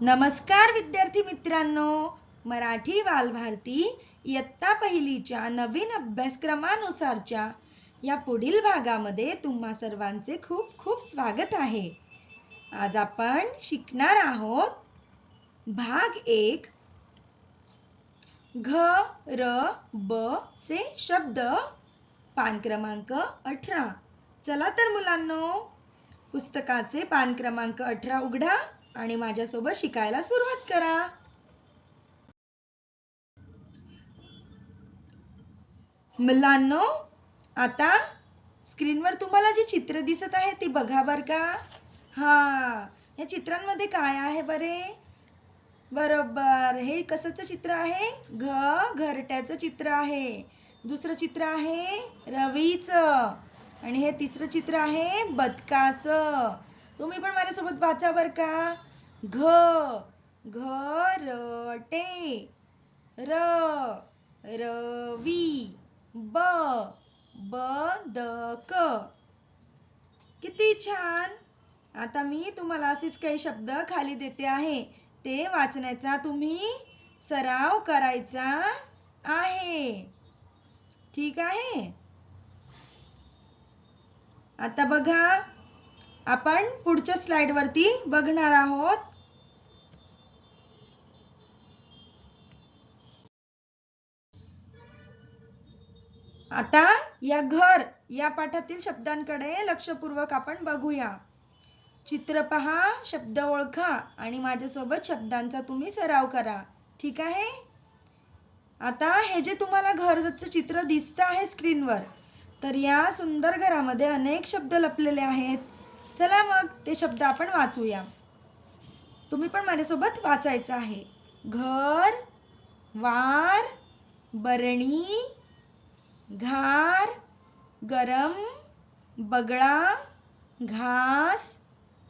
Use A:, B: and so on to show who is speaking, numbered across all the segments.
A: नमस्कार विद्यार्थी मित्रांनो, मराठी बालभारती इयत्ता पहिलीच्या नवीन अभ्यासक्रमानुसारच्या या पुढील भागामध्ये तुम्हा सर्वांचे खूप खूप स्वागत आहे. आज आपण शिकणार आहोत भाग 1 घ र ब चे शब्द, पान क्रमांक 18. चला तर मुलांनो, पुस्तकाचे पान क्रमांक 18 उघडा आणि माझ्यासोबत शिकायला सुरुवात करा. मुलांनो, आता स्क्रीनवर तुम्हाला जी चित्र दिसत आहे ती बघा बर का. या चित्रांमध्ये काय आहे बरे? बरोबर, हे कशाचं चित्र आहे? घरट्याचं चित्र आहे. दुसरं चित्र आहे रवीचं आणि हे तिसरं चित्र आहे बदकाचं. तुम्ही पण माझ्यासोबत वाचा बर का. घरटे, रवी, बदक. किती छान. आता मी तुम्हाला असेच काही शब्द खाली देते आहे, ते वाचण्याचा तुम्ही सराव करायचा आहे. ठीक आहे. आता बघा, आपण पुढच्या स्लाइड वरती बघणार आहोत. आता या घर या पाठातील शब्दांकडे लक्षपूर्वक आपण बघूया. चित्र पहा, शब्द ओळखा आणि माझ्यासोबत शब्दांचा तुम्ही सराव करा. ठीक आहे. आता हे जे तुम्हाला घरचं चित्र दिसतं आहे स्क्रीनवर, तर या सुंदर घरामध्ये अनेक शब्द लपलेले आहेत. चला मग ते शब्द आपण वाचूया. तुम्ही पण माझ्यासोबत वाचायचं आहे. घर, वार, बरणी, घार, गरम, बगळा, घास,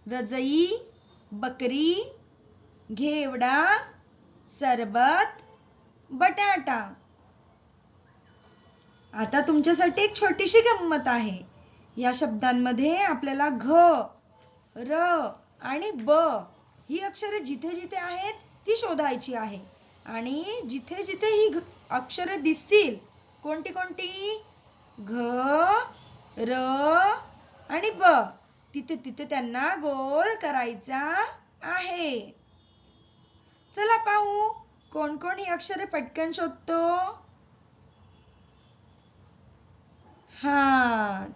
A: रजई, बकरी, घेवडा, सरबत, बटाटा. आता तुमच्यासाठी एक छोटीशी गंमत आहे. या शब्दांमध्ये आपल्याला घ, र आणि ब ही अक्षरे जिथे जिथे आहेत ती शोधायची आहे. आणि जिथे जिथे ही अक्षरे दिसतील, कोणती कोणती? घ, र आणि ब, तिथे तिथे त्यांना गोल करायचा आहे. चला पाहू कोण कोण ही अक्षरे पटकन शोधतो.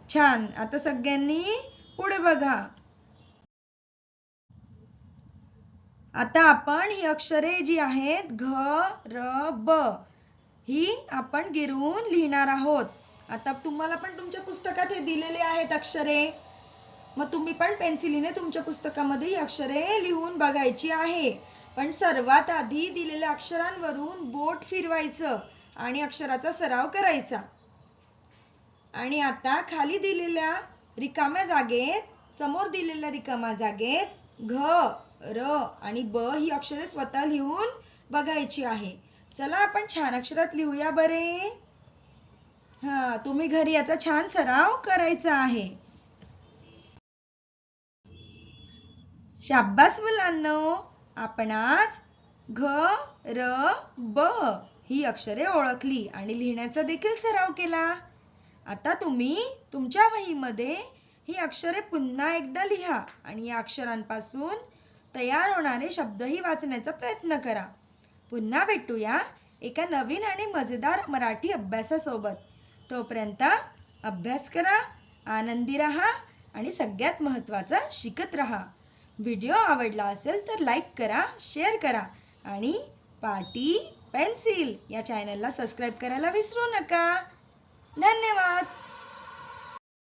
A: छान. आता सगळ्यांनी पुढे बघा. आता आपण ही अक्षरे जी आहेत घ, र, ब ही आपण गिरवून लिहिणार आहोत. आता तुम्हाला पण तुमच्या पुस्तकात हे दिलेले आहेत अक्षरे. मग तुम्ही पण पेन्सिलीने तुमच्या पुस्तकामध्ये ही अक्षरे लिहून बघायची आहे. पण सर्वात आधी दिलेल्या अक्षरांवरून बोट फिरवायचं आणि अक्षराचा सराव करायचा. आणि आता खाली दिलेल्या रिकाम्या जागेत, समोर दिलेल्या रिकाम्या जागेत घ, र आणि ब ही अक्षरे स्वतः लिहून बघायची आहे. चला आपण छान अक्षरात लिहूया बरे. तुम्ही घरी याचा छान सराव करायचा आहे. शाब्बास मुलांनो, आपण आज घ, र, ब ही अक्षरे ओळखली आणि लिहिण्याचा देखील सराव केला. आता तुम्ही तुमच्या वहीमध्ये ही अक्षरे पुन्हा एकदा लिहा आणि या अक्षरांपासून तयार होणारे शब्दही वाचण्याचा प्रयत्न करा. पुन्हा भेटूया एका नवीन आणि मजेदार मराठी अभ्यासासोबत. तोपर्यंत अभ्यास करा, आनंदी राहा आणि सगळ्यात महत्त्वाचं शिकत राहा. व्हिडिओ आवडला असेल तर लाईक करा, शेअर करा आणि पाटी पेन्सिल या चॅनलला सबस्क्राईब करायला विसरू नका. धन्यवाद.